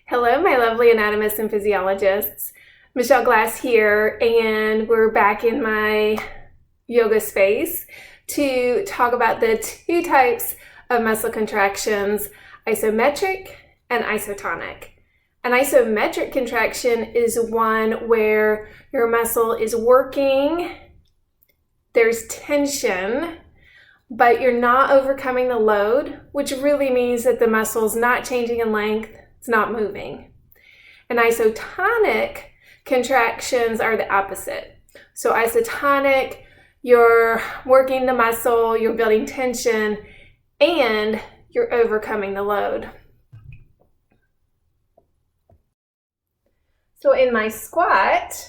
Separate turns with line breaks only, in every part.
Hello, my lovely anatomists and physiologists. Michele Glass here, and we're back in my yoga space to talk about the two types of muscle contractions, isometric and isotonic. An isometric contraction is one where your muscle is working, there's tension, but you're not overcoming the load, which really means that the muscle's not changing in length, it's not moving. And isotonic contractions are the opposite. So isotonic, you're working the muscle, you're building tension, and you're overcoming the load. So in my squat,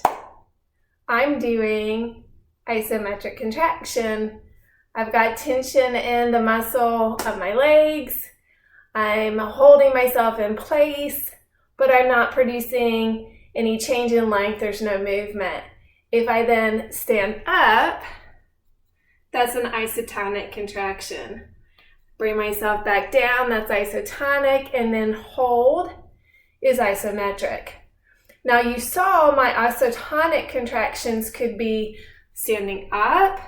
I'm doing isometric contraction. I've got tension in the muscle of my legs. I'm holding myself in place, but I'm not producing any change in length. There's no movement. If I then stand up, that's an isotonic contraction. Bring myself back down, that's isotonic, and then hold is isometric. Now you saw my isotonic contractions could be standing up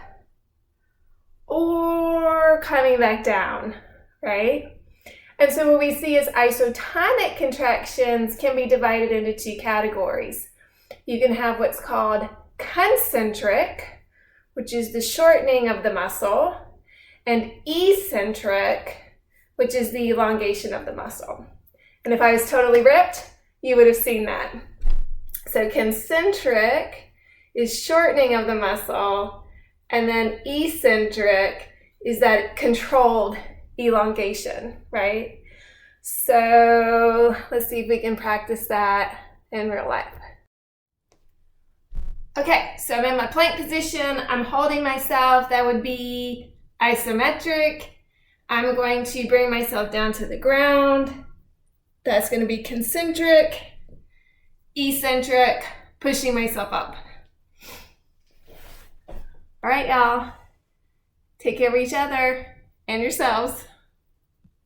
or coming back down, right? And so what we see is isotonic contractions can be divided into two categories. You can have what's called concentric, which is the shortening of the muscle, and eccentric, which is the elongation of the muscle. And if I was totally ripped, you would have seen that. So concentric is shortening of the muscle, and then eccentric is that controlled elongation, right? So let's see if we can practice that in real life. Okay, so I'm in my plank position. I'm holding myself. That would be isometric. I'm going to bring myself down to the ground. That's going to be concentric. Eccentric, pushing myself up. All right, y'all. Take care of each other and yourselves.